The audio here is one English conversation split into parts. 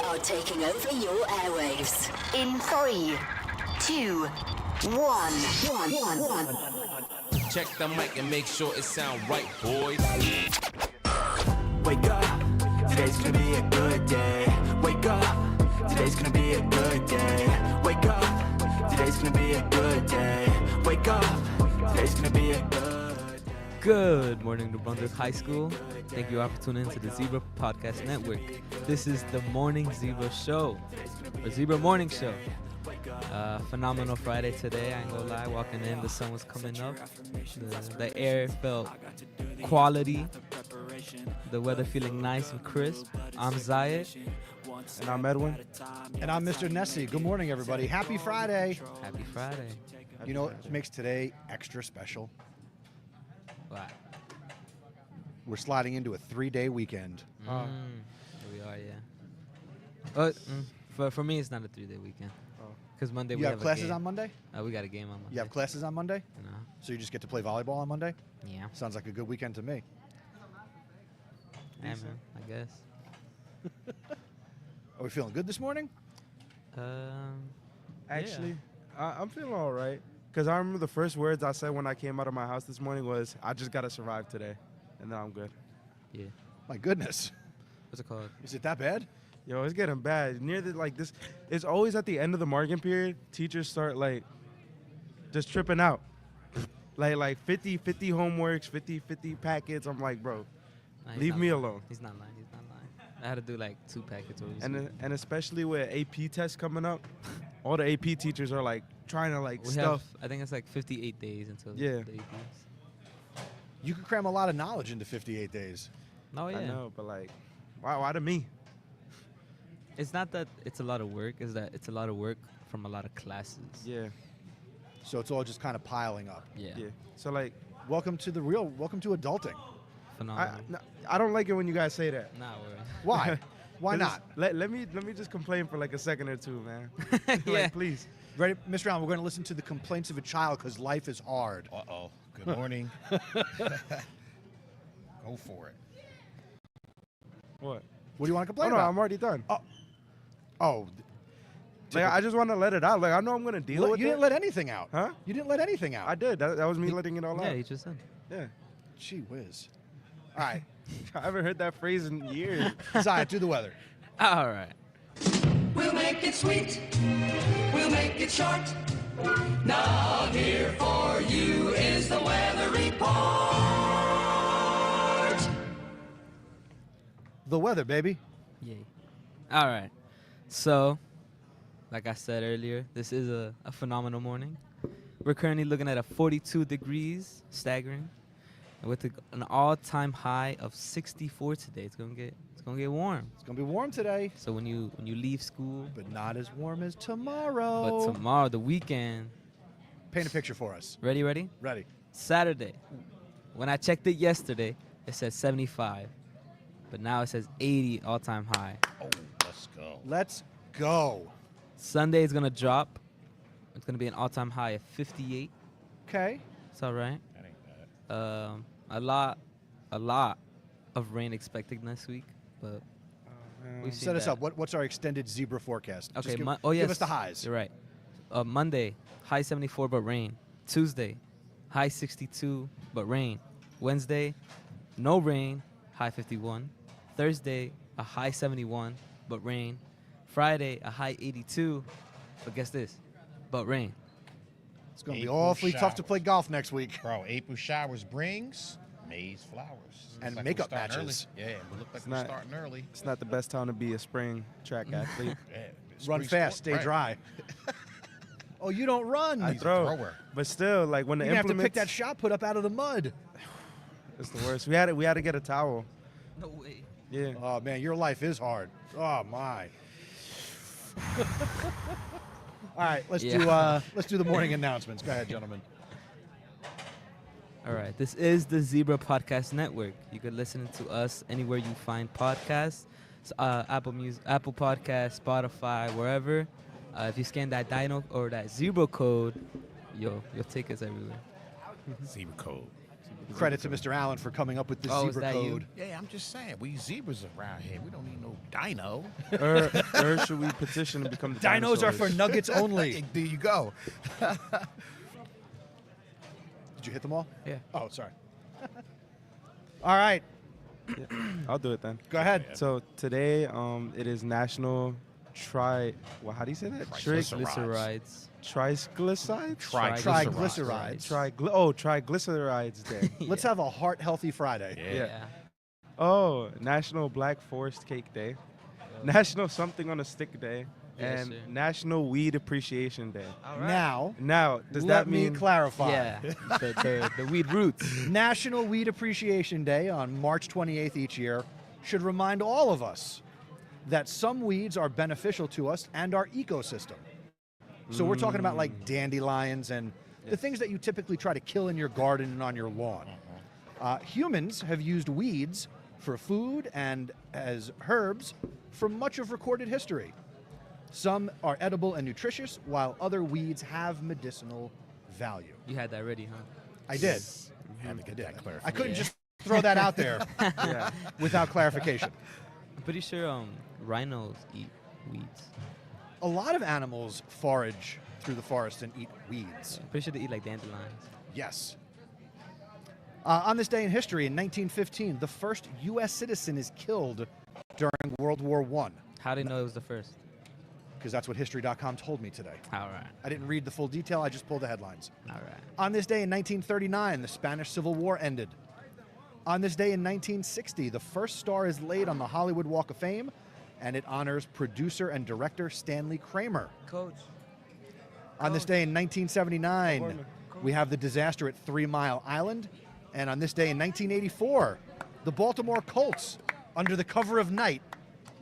are taking over your airwaves. In 3, 2, 1. Check the mic and make sure it sound right, boys. Wake up, today's gonna be a good day. Wake up, today's gonna be a good day. Wake up, today's gonna be a good day. Wake up, today's gonna be a good day. Good morning to Brunswick High School. Thank you all for tuning in to the Zebra Podcast Network. This is the Morning Zebra Show, or Zebra Morning Show. Phenomenal Friday today, I ain't gonna lie. Walking in, the sun was coming up. The air felt quality. The weather feeling nice and crisp. I'm Zayed. And I'm Edwin. And I'm Mr. Nessie. Good morning, everybody. Happy Friday. Happy Friday. You know what makes today extra special? Wow. We're sliding into a 3-day weekend. Here we are, yeah. But for me, it's not a 3-day weekend. Because Monday we You have a classes game. on Monday? We got a game on Monday. You have classes on Monday? No. So you just get to play volleyball on Monday? Yeah. Sounds like a good weekend to me. Yeah, man, I guess. Are we feeling good this morning? Actually, I'm feeling all right. Because I remember the first words I said when I came out of my house this morning was, I just got to survive today. And then I'm good. Yeah. My goodness. What's it called? Is it that bad? Yo, it's getting bad. Near the, like this, it's always at the end of the marking period, teachers start like just tripping out. like 50 homeworks, 50 packets. I'm like, bro, Nah, he's leave not me lying. alone. He's not lying. I had to do like 2 packets over this And week. and especially with AP tests coming up, all the AP teachers are like trying to like We stuff. have, I think it's like 58 days until Yeah. the APs. You could cram a lot of knowledge into 58 days. No, yeah. I know, but like, why to me? It's not that it's a lot of work. It's that it's a lot of work from a lot of classes. Yeah. So it's all just kind of piling up. Yeah. Yeah. So like, Welcome to adulting. Phenomenal. I don't like it when you guys say that. Nah, worry. Why? Why 'Cause not? Let me just complain for like a second or two, man. Yeah. Like, please. Ready, Mr. Allen, we're going to listen to the complaints of a child because life is hard. Uh-oh. Good morning. Go for it. What? What do you want to Oh complain no, about? I'm already done. Oh, Like I just want to let it out. Like I know I'm gonna deal with you it. didn't let anything out. Huh? You didn't let anything out. I did. That was me letting it all Yeah, out. he just said. Yeah. Gee whiz. All right. I haven't heard that phrase in years. Zaya, do the weather. All right. We'll make it sweet. We'll make it short. Now here for you is the weather report. The weather, baby. Yay. All right. So, like I said earlier, this is a phenomenal morning. We're currently looking at a 42 degrees, staggering, and with an all-time high of 64 today. It's gonna get warm. It's going to be warm today, So when you leave school, but not as warm as tomorrow. but tomorrow, the weekend. Paint a picture for us. Ready? Ready. Saturday. When I checked it yesterday, it said 75, but now it says 80 all-time high. Oh, let's go. Let's go. Sunday is gonna drop. It's gonna be an all-time high of 58. Okay. It's all right. That ain't bad. A lot of rain expected next week, but we've seen Set us that. up. What's our extended zebra forecast? Okay. Just give, Yes. give us the highs. You're right. Monday, high 74 but rain. Tuesday, high 62 but rain. Wednesday, no rain, high 51. Thursday, a high 71 but rain. Friday, a high 82, but guess this, but rain. It's going to be April awfully tough to showers. play golf next week. Bro, April showers brings May's flowers. Looks And like makeup we're starting matches. Early. Yeah, we look like we're not- starting early. It's not the best time to be a spring track athlete. Yeah, Run spring fast, sport, stay right. dry. Oh, you don't run. I He's a throw, thrower. but still, like when the You're going to have to pick implements, that shot put up out of the mud. it's the worst. We had to get a towel. No way. Yeah. Oh, man, your life is hard. Oh, my. All right, let's do the morning announcements. Go ahead, gentlemen. All right, this is the Zebra Podcast Network. You can listen to us anywhere you find podcasts, Apple Music, Apple Podcasts, Spotify, wherever. If you scan that Dino or that Zebra code, you'll take us everywhere. Zebra code. Credit to Mr. Allen for coming up with the Oh, is zebra that you? code. Yeah, I'm just saying. We zebras around here. We don't need no dino. Or should we petition to become the Dinos are for dinosaurs? nuggets only. There you go. Did you hit them all? Yeah. Oh, sorry. All right, I'll do it then. go ahead. So today, it is National how do you say that? Triglycerides. Triglycerides. Triglycerides? Triglycerides. Triglycerides Day. Let's have a heart-healthy Friday. Yeah. Oh, National Black Forest Cake Day. National Something on a Stick Day. Yes, and sir. National Weed Appreciation Day. Now, Does let that me mean clarify. Yeah. the weed roots. National Weed Appreciation Day on March 28th each year should remind all of us that some weeds are beneficial to us and our ecosystem. So we're talking about like dandelions and the things that you typically try to kill in your garden and on your lawn. Humans have used weeds for food and as herbs for much of recorded history. Some are edible and nutritious, while other weeds have medicinal value. You had that ready, huh? I did. Had to get that clarified. I couldn't just throw that out there Yeah. without clarification. I'm pretty sure rhinos eat weeds. A lot of animals forage through the forest and eat weeds. I'm pretty sure they eat like dandelions. Yes. On this day in history, in 1915, the first U.S. citizen is killed during World War I, How do they know it was the first? because that's what History.com told me today. All right. I didn't read the full detail, I just pulled the headlines. All right. On this day in 1939, the Spanish Civil War ended. On this day in 1960, the first star is laid on the Hollywood Walk of Fame, and it honors producer and director Stanley Kramer. Coach. On this day in 1979, we have the disaster at 3 Mile Island. And on this day in 1984, the Baltimore Colts, under the cover of night,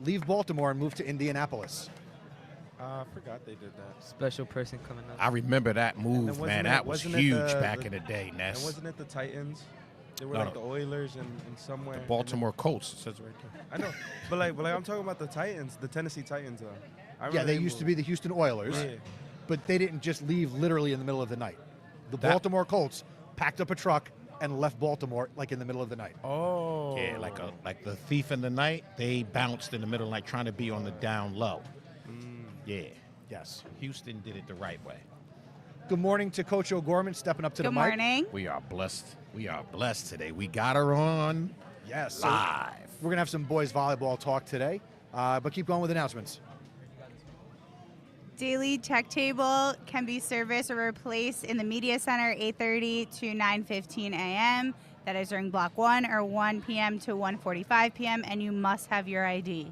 leave Baltimore and move to Indianapolis. I forgot they did that. Special person coming up. I remember that move, wasn't man. it- That was wasn't it huge the- back the- in the day, And Ness. wasn't it the Titans? They were No, like no. the Oilers and somewhere. Baltimore Colts, it says right there. I know, but like I'm talking about the Titans, the Tennessee Titans. Though. I Yeah, remember they used to be the Houston Oilers, Yeah. but they didn't just leave literally in the middle of the night. The That- Baltimore Colts packed up a truck and left Baltimore like in the middle of the night. Oh. Yeah, like the thief in the night, they bounced in the middle, like trying to be on the down low. Yeah. Yes. Houston did it the right way. Good morning to Coach O'Gorman stepping up to the Good mic. morning. We are blessed. We are blessed today. We got her on Yes. So live. we're going to have some boys volleyball talk today, but keep going with announcements. Daily check table can be serviced or replaced in the media center 8:30 to 9:15 a.m. That is during block 1 or 1 p.m. to 1:45 p.m. and you must have your ID.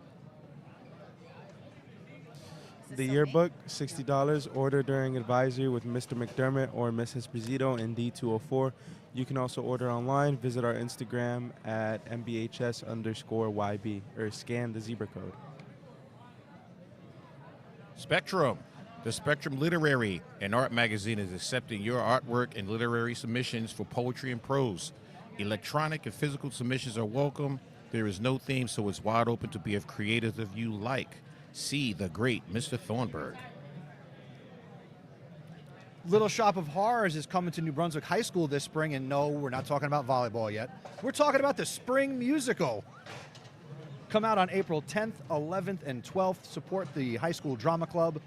The yearbook, $60. Order during advisory with Mr. McDermott or Mrs. Esposito in D204. You can also order online. Visit our Instagram at MBHS_YB or scan the zebra code. Spectrum. The Spectrum Literary and Art Magazine is accepting your artwork and literary submissions for poetry and prose. Electronic and physical submissions are welcome. There is no theme, so it's wide open to be as creative as you like. See the great Mr. Thornburg. Little Shop of Horrors is coming to New Brunswick High School this spring, and no, we're not talking about volleyball yet. We're talking about the Spring Musical. Come out on April 10th, 11th, and 12th. Support the high school drama club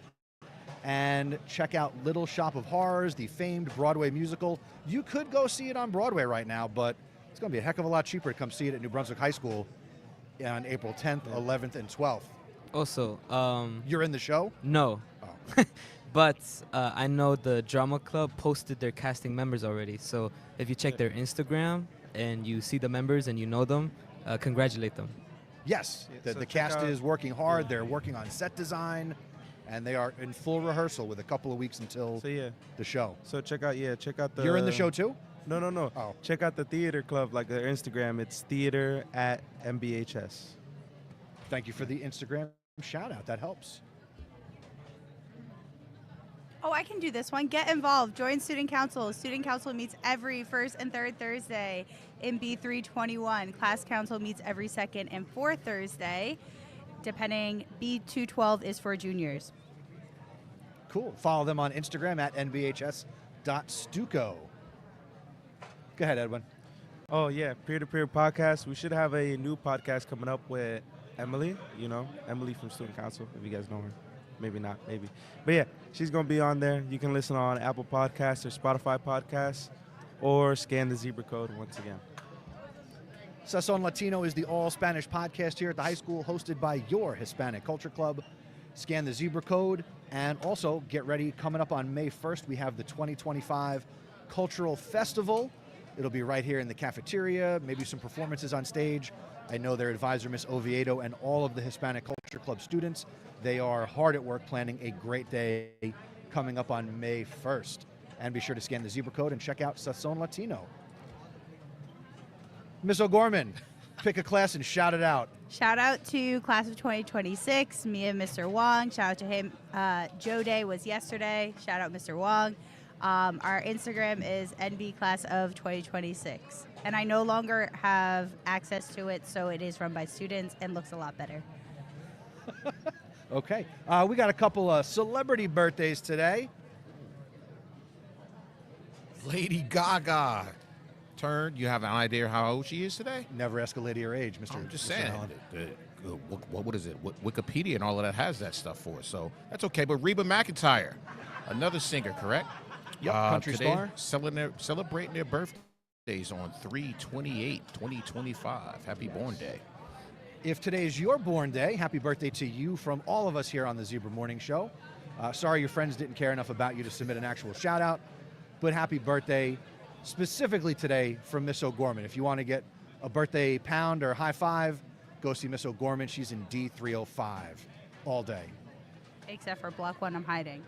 and check out Little Shop of Horrors, the famed Broadway musical. You could go see it on Broadway right now, but it's going to be a heck of a lot cheaper to come see it at New Brunswick High School on April 10th, 11th, and 12th. Also, You're in the show? no. Oh. But I know the drama club posted their casting members already. So if you check their Instagram and you see the members and you know them, congratulate them. Yes, Yeah, the so check cast out- is working hard. They're working on set design, and they are in full rehearsal with a couple of weeks until So yeah, the show. so check out the. You're in the show too? No. Oh. Check out the theater club, like their Instagram. It's theater at MBHS. Thank you for the Instagram shout out. That helps. Oh, I can do this one. Get involved. Join Student Council. Student Council meets every first and third Thursday in B321. Class Council meets every second and fourth Thursday. Depending, B212 is for juniors. Cool. Follow them on Instagram at nbhs.stuco. Go ahead, Edwin. Oh yeah, peer-to-peer podcast. We should have a new podcast coming up with Emily. Emily from Student Council. If you guys know her, maybe not, maybe. But yeah, she's gonna be on there. You can listen on Apple Podcasts or Spotify Podcasts, or scan the Zebra code once again. Sazon Latino is the all-Spanish podcast here at the high school, hosted by your Hispanic Culture Club. Scan the Zebra code, and also get ready. Coming up on May 1st, we have the 2025 Cultural Festival. It'll be right here in the cafeteria, maybe some performances on stage. I know their advisor, Miss Oviedo, and all of the Hispanic Culture Club students, they are hard at work planning a great day coming up on May 1st. And be sure to scan the Zebra code and check out Sazon Latino. Miss O'Gorman, pick a class and shout it out. Shout out to class of 2026, me and Mr. Wong. Shout out to him. Joe Day was yesterday. Shout out Mr. Wong. Our Instagram is NB class of 2026. And I no longer have access to it, so it is run by students and looks a lot better. Okay. We got a couple of celebrity birthdays today. Lady Gaga turned. You have an idea how old she is today? Never ask a lady her age, Mr. I'm just Mr. saying. Allen. What is it? Wikipedia and all of that has that stuff for us, so that's okay. But Reba McEntire, another singer, correct? Yep, country today, star. Celebrating their birthdays on 3/28/2025. Happy Born Day. If today is your born day, happy birthday to you from all of us here on the Zebra Morning Show. Sorry your friends didn't care enough about you to submit an actual shout out, but happy birthday specifically today from Miss O'Gorman. If you want to get a birthday pound or high five, go see Miss O'Gorman. She's in D305 all day. Except for block 1, I'm hiding.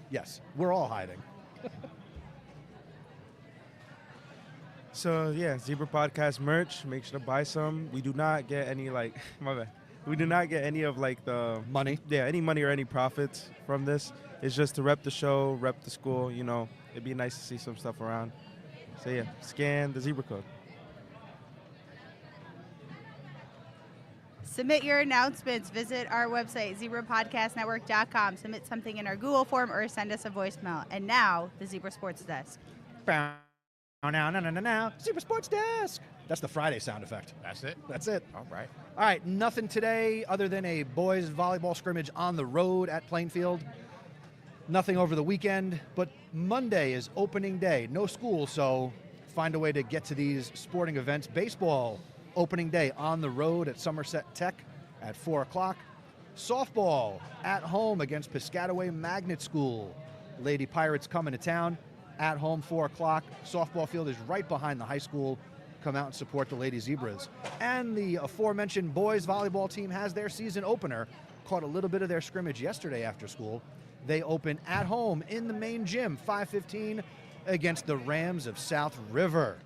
Yes, we're all hiding. So yeah, Zebra Podcast merch. Make sure to buy some. We do not get any my bad. We do not get any of the Money? Yeah, any money or any profits from this. It's just to rep the show, rep the school. It'd be nice to see some stuff around. So yeah, scan the Zebra code. Submit your announcements. Visit our website, zebrapodcastnetwork.com. Submit something in our Google form or send us a voicemail. And now, the Zebra Sports Desk. Now, Zebra Sports Desk. That's the Friday sound effect. That's it. That's it. All right. All right, nothing today other than a boys volleyball scrimmage on the road at Plainfield. Nothing over the weekend, but Monday is opening day. No school, so find a way to get to these sporting events. Baseball opening day on the road at Somerset Tech at 4 o'clock. Softball at home against Piscataway Magnet School. Lady Pirates coming to town at home, 4 o'clock. Softball field is right behind the high school. Come out and support the Lady Zebras. And the aforementioned boys volleyball team has their season opener. Caught a little bit of their scrimmage yesterday after school. They open at home in the main gym, 5:15, against the Rams of South River.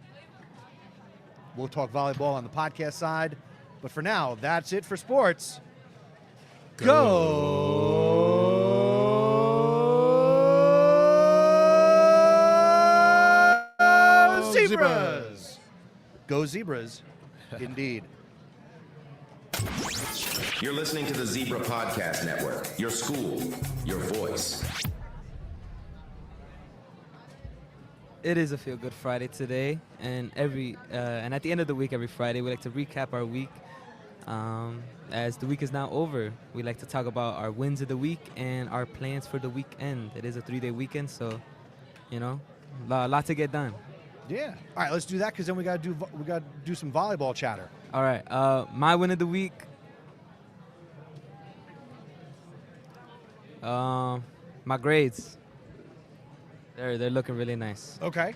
We'll talk volleyball on the podcast side. But for now, that's it for sports. Go Zebras! Go Zebras, indeed. You're listening to the Zebra Podcast Network. Your school, your voice. It is a Feel Good Friday today, and and at the end of the week, every Friday, we like to recap our week. As the week is now over, we like to talk about our wins of the week and our plans for the weekend. It is a 3-day weekend, so a lot to get done. Yeah. All right, let's do that because then we got to do some volleyball chatter. All right, my win of the week. My grades. They're looking really nice. Okay.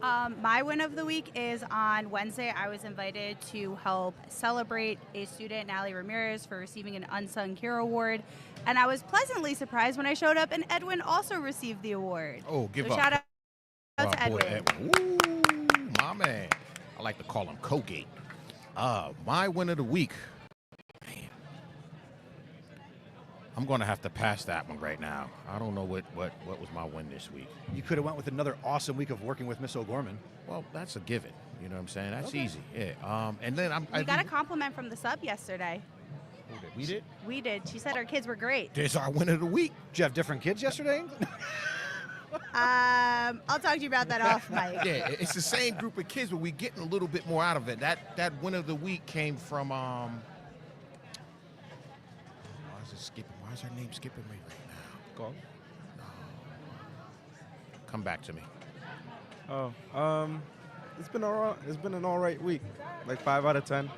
My win of the week is on Wednesday. I was invited to help celebrate a student, Natalie Ramirez, for receiving an Unsung Hero Award. And I was pleasantly surprised when I showed up and Edwin also received the award. Oh, give so up. Shout out Oh, to boy, Edwin. Ooh, my man. I like to call him Colgate. My win of the week. Man. I'm going to have to pass that one right now. I don't know what was my win this week. You could have went with another awesome week of working with Miss O'Gorman. Well, that's a given. You know what I'm saying? That's easy. Yeah. And then We got a compliment from the sub yesterday. We did? We did. She said our kids were great. There's our win of the week. Did you have different kids yesterday? I'll talk to you about that off mic. Yeah, it's the same group of kids, but we're getting a little bit more out of it. That win of the week came from why is it skipping? Why is her name skipping me right now? Golf. Come back to me. It's been an all right week, like 5 out of 10.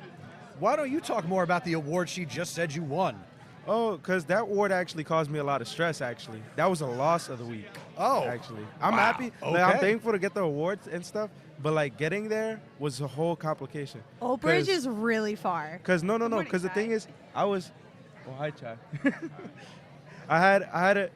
Why don't you talk more about the award she just said you won? Oh, because that award actually caused me a lot of stress, actually. That was a loss of the week. Oh. Actually. I'm Wow. happy. Okay. Like, I'm thankful to get the awards and stuff, but, like, getting there was a whole complication. Old Bridge is really far. Because, no. morning, Because the Chai. thing is, oh, hi, Chai. I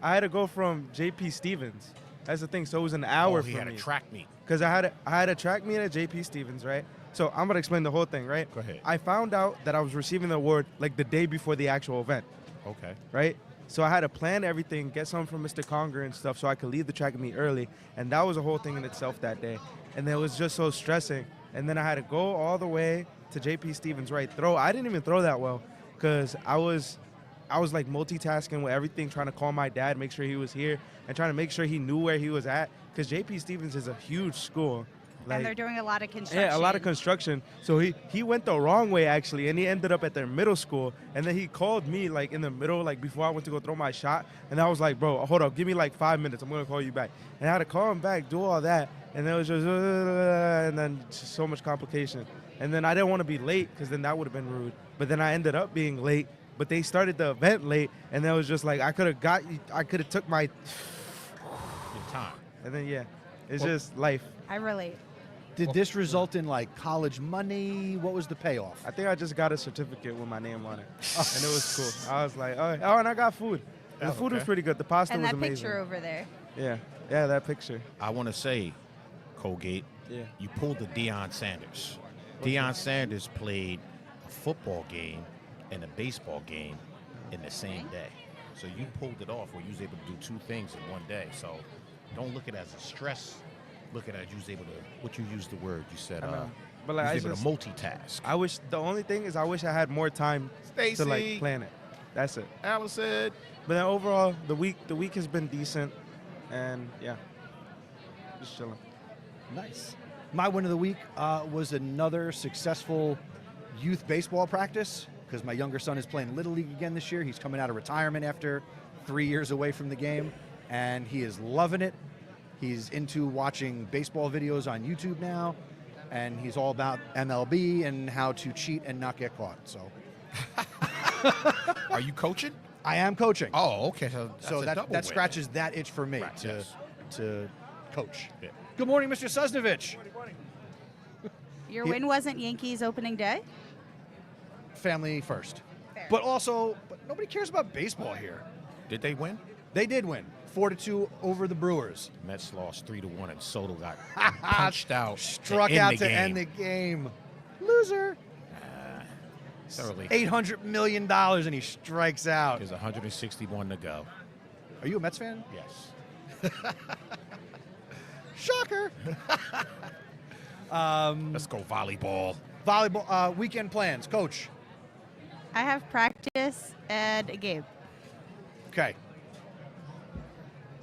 had to go from JP Stevens. That's the thing. So it was an hour he for had me. a track meet. Because I had a track meet at JP Stevens, right? So I'm going to explain the whole thing, right? Go ahead. I found out that I was receiving the award, like, the day before the actual event. Okay. Right? So I had to plan everything, get something from Mr. Conger and stuff so I could leave the track meet early. And that was a whole thing in itself that day. And it was just so stressing. And then I had to go all the way to JP Stevens, right? I didn't even throw that well because I was like multitasking with everything, trying to call my dad, make sure he was here, and trying to make sure he knew where he was at. Because JP Stevens is a huge school. And they're doing a lot of construction. Yeah, a lot of construction. So he went the wrong way, actually, and he ended up at their middle school. And then he called me, like, in the middle, like, before I went to go throw my shot. And I was like, bro, hold up, give me, like, 5 minutes. I'm going to call you back. And I had to call him back, do all that. And it was just, and then just so much complication. And then I didn't want to be late because then that would have been rude. But then I ended up being late. But they started the event late, and then it was just like, I could have took my Your time. And then, yeah, it's just life. I relate. Did this result in like college money? What was the payoff? I think I just got a certificate with my name on it, and it was cool. I was like, oh, and I got food. The food was pretty good. The pasta And was that amazing. picture over there. Yeah, that picture. I want to say, Colgate, Yeah. you pulled the Deion Sanders. Deion Sanders played a football game and a baseball game in the same day. So you pulled it off where you was able to do two things in one day. So don't look at it as a stress. Look at it as you was able to, what you used the word, you said, But like, you was able to multitask. I wish the only thing is I wish I had more time to like Stacy. plan it. That's it. Allison. But then overall, the week has been decent, and yeah, just chilling. Nice. My win of the week was another successful youth baseball practice because my younger son is playing Little League again this year. He's coming out of retirement after 3 years away from the game, and he is loving it. He's into watching baseball videos on YouTube now, and he's all about MLB and how to cheat and not get caught. So, Are you coaching? I am coaching. Oh, okay. So, So that scratches that itch for me Right, yes. to coach. Yeah. Good morning, Mr. Susnovich. Your win wasn't Yankees opening day? Family first. Fair. But nobody cares about baseball here. Did they win? They did win 4-2 over the Brewers. Mets lost 3-1, and Soto got punched out. Struck to out end the to game. end the game. Loser. It's early. $800 million and he strikes out. There's 161 to go. Are you a Mets fan? Yes. Shocker. Let's go volleyball. Volleyball weekend plans, Coach. I have practice and a game. Okay.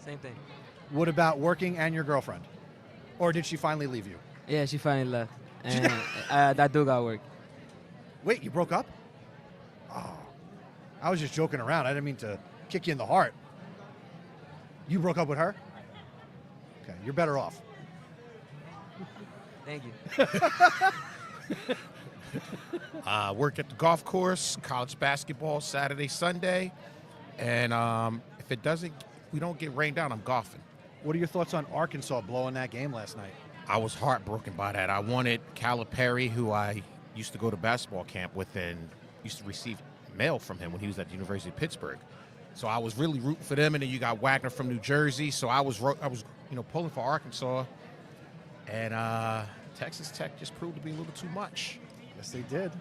Same thing. What about working and your girlfriend? Or did she finally leave you? Yeah, she finally left. And that dude got work. Wait, you broke up? Oh, I was just joking around. I didn't mean to kick you in the heart. You broke up with her? Okay, you're better off. Thank you. Work at the golf course, college basketball Saturday, Sunday. And if we don't get rained out, I'm golfing. What are your thoughts on Arkansas blowing that game last night? I was heartbroken by that. I wanted Calipari, who I used to go to basketball camp with and used to receive mail from him when he was at the University of Pittsburgh. So I was really rooting for them. And then you got Wagner from New Jersey. So I was pulling for Arkansas. And Texas Tech just proved to be a little too much. Yes, they did.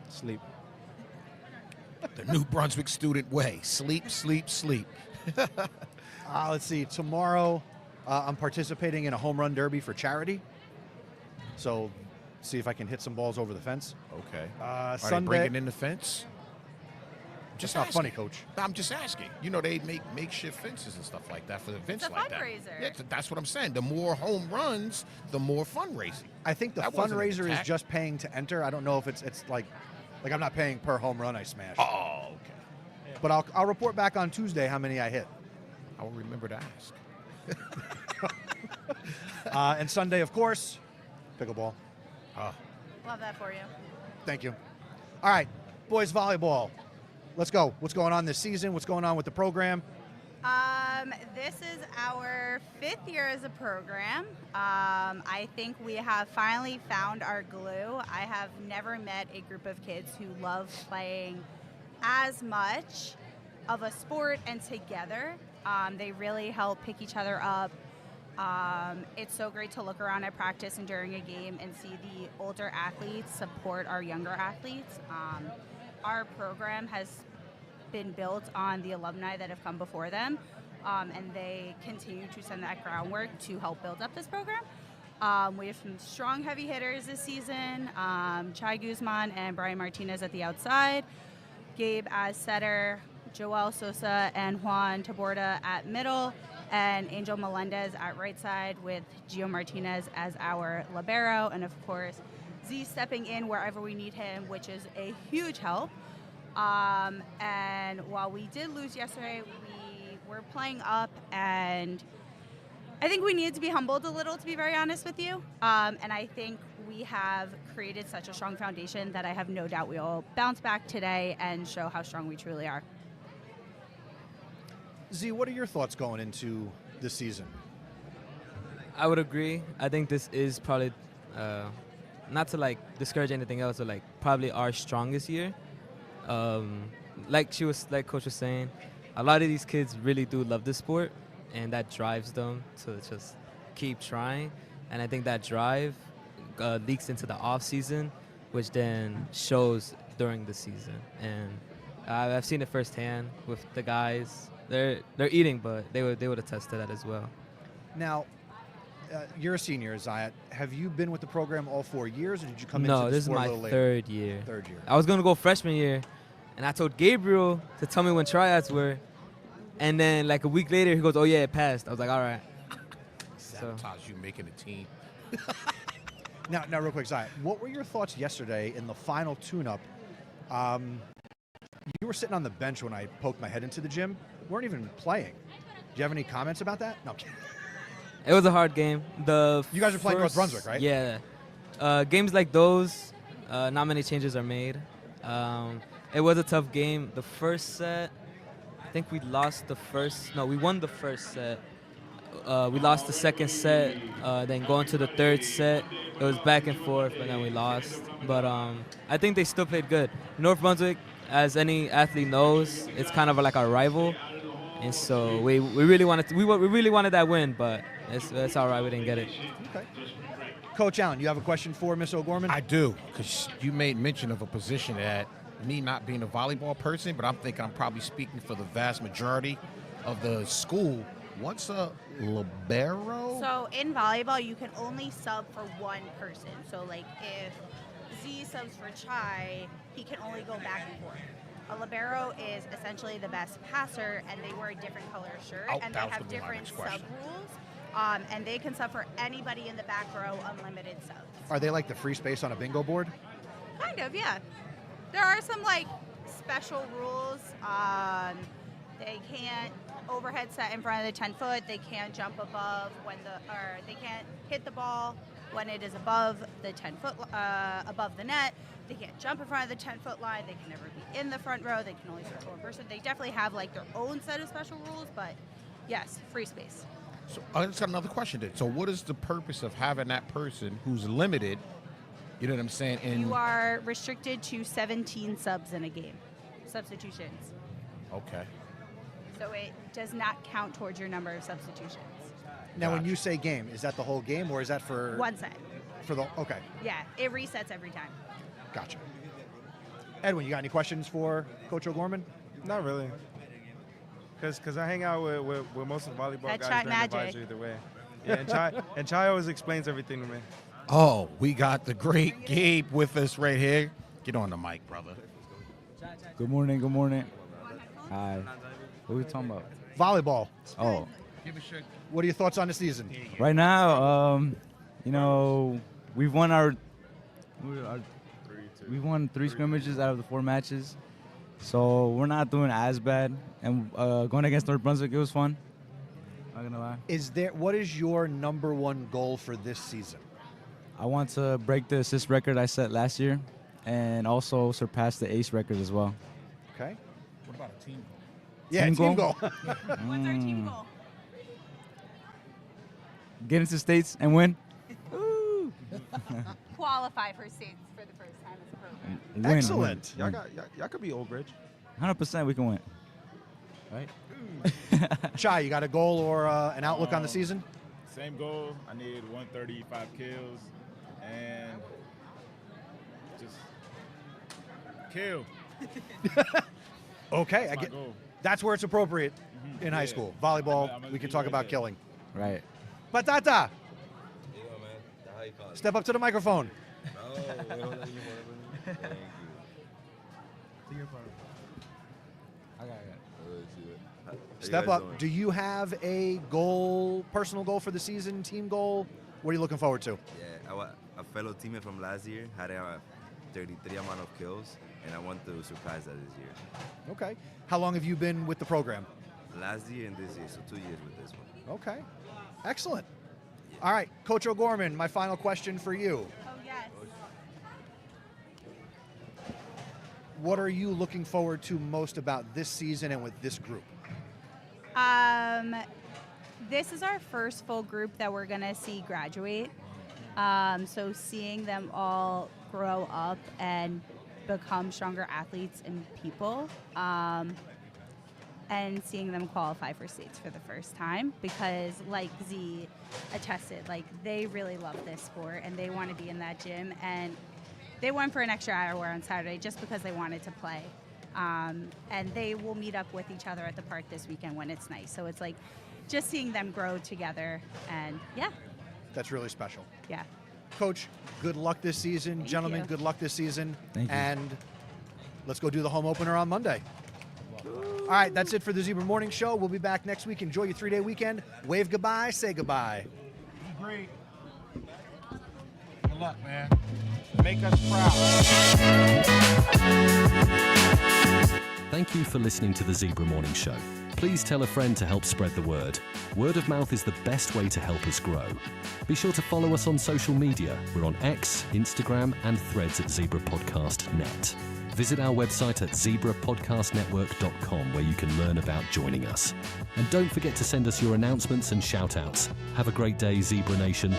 Sleep. The New Brunswick student way. Sleep, sleep, sleep. Let's see. Tomorrow, I'm participating in a home run derby for charity. So, see if I can hit some balls over the fence. Okay. Are they Sunday. bringing in the fence? Just not funny, Coach. I'm just asking. You know, they make makeshift fences and stuff like that for events like that. It's a fundraiser. Yeah, that's what I'm saying. The more home runs, the more fundraising. I think the That wasn't an fundraiser is attack. just paying to enter. I don't know if it's like I'm not paying per home run I smash. Oh, okay. But I'll report back on Tuesday how many I hit. I will remember to ask. And Sunday, of course, pickleball. Love that for you. Thank you. All right, boys volleyball. Let's go. What's going on this season? What's going on with the program? This is our 5th year as a program. I think we have finally found our glue. I have never met a group of kids who love playing as much of a sport and together. They really help pick each other up. It's so great to look around at practice and during a game and see the older athletes support our younger athletes. Our program has been built on the alumni that have come before them, and they continue to send that groundwork to help build up this program. We have some strong heavy hitters this season, Chai Guzman and Brian Martinez at the outside, Gabe as setter, Joel Sosa and Juan Taborda at middle, and Angel Melendez at right side with Gio Martinez as our libero, and of course Z stepping in wherever we need him, which is a huge help. And while we did lose yesterday, we were playing up, and I think we needed to be humbled a little, to be very honest with you. And I think we have created such a strong foundation that I have no doubt we will bounce back today and show how strong we truly are. Z, what are your thoughts going into this season? I would agree. I think this is probably, not to like discourage anything else, but like probably our strongest year. Like Coach was saying, a lot of these kids really do love this sport, and that drives them to just keep trying. And I think that drive leaks into the off season, which then shows during the season. And I've seen it firsthand with the guys. They're eating, but they would attest to that as well. Now, you're a senior, Zayat. Have you been with the program all 4 years, or did you come No, into this the is sport a my little later? third year. Third year. I was going to go freshman year, and I told Gabriel to tell me when tryouts were. And then like a week later, he goes, "Oh, yeah, it passed." I was like, all right. Sabotage you making a team. Now, real quick, Zayat, what were your thoughts yesterday in the final tune-up? You were sitting on the bench when I poked my head into the gym. You weren't even playing. Do you have any comments about that? No, I'm kidding. It was a hard game. You guys are playing North Brunswick, right? Yeah. Games like those, not many changes are made. It was a tough game. The first set, I think we lost the first. No, we won the first set. We lost the second set. Then going to the third set, it was back and forth, and then we lost. But I think they still played good. North Brunswick, as any athlete knows, it's kind of like our rival. And so we really wanted that win, but it's all right. We didn't get it. Okay. Coach Allen, you have a question for Miss O'Gorman? I do, because you made mention of a position that me not being a volleyball person, but I'm thinking I'm probably speaking for the vast majority of the school. What's a libero? So in volleyball, you can only sub for one person. So like if Z subs for Chai, he can only go back and forth. A libero is essentially the best passer, and they wear a different color shirt, and they have different sub rules. And they can sub for anybody in the back row, unlimited subs. Are they like the free space on a bingo board? Kind of, yeah. There are some like special rules. They can't overhead set in front of the 10-foot. They can't jump above they can't hit the ball when it is above the 10-foot, above the net. They can't jump in front of the 10-foot line. They can never be in the front row. They can only serve one person. They definitely have like their own set of special rules, but yes, free space. So I just got another question then. So what is the purpose of having that person who's limited, you know what I'm saying? You are restricted to 17 subs in a game, substitutions. Okay. So it does not count towards your number of substitutions. Now, when you say game, is that the whole game, or is that for one set? Okay. Yeah, it resets every time. Gotcha. Edwin, you got any questions for Coach O'Gorman? Not really. Because I hang out with most of the volleyball That guys Chai during magic. advisory either way. Yeah, and Chai always explains everything to me. Oh, we got the great Gabe with us right here. Get on the mic, brother. Good morning. Good morning. Hi. What are we talking about? Volleyball. Oh, What are your thoughts on the season? right now, we've won we've won 3 scrimmages out of the 4 matches, so we're not doing as bad. And going against North Brunswick, it was fun. Not gonna lie. What is your number one goal for this season? I want to break the assist record I set last year, and also surpass the ace record as well. Okay. What about a team goal? Yeah, Team team goal? goal. What's our team goal? Get into states and win. Qualify for states for the first time as a program. Win, Excellent. win. Y'all could be Old Bridge. 100% we can win. Right? Chai, you got a goal or an outlook on the season? Same goal. I need 135 kills and just kill. Okay, That's my goal. that's where it's appropriate in high Yeah. school. Volleyball, I'm gonna we can be talk right about there. killing. Right. Patata, step up to the microphone. Step up. Do you have a goal, personal goal for the season, team goal? What are you looking forward to? Yeah, a fellow teammate from last year had a 33 amount of kills, and I want to surpass that this year. Okay. How long have you been with the program? Last year and this year, so 2 years with this one. Okay. Excellent. All right, Coach O'Gorman, my final question for you. Oh, yes. What are you looking forward to most about this season and with this group? This is our first full group that we're going to see graduate. So seeing them all grow up and become stronger athletes and people, and seeing them qualify for states for the first time, because like Z attested, like they really love this sport and they want to be in that gym, and they went for an extra hour on Saturday just because they wanted to play. And they will meet up with each other at the park this weekend when it's nice. So it's like just seeing them grow together, and yeah. That's really special. Yeah. Coach, good luck this season. Thank Gentlemen, you. good luck this season. Thank you. And let's go do the home opener on Monday. All right, that's it for the Zebra Morning Show. We'll be back next week. Enjoy your 3-day weekend. Wave goodbye, say goodbye. Be great. Good luck, man. Make us proud. Thank you for listening to the Zebra Morning Show. Please tell a friend to help spread the word. Word of mouth is the best way to help us grow. Be sure to follow us on social media. We're on X, Instagram, and Threads at Zebra Podcast Net. Visit our website at zebrapodcastnetwork.com, where you can learn about joining us. And don't forget to send us your announcements and shout-outs. Have a great day, Zebra Nation.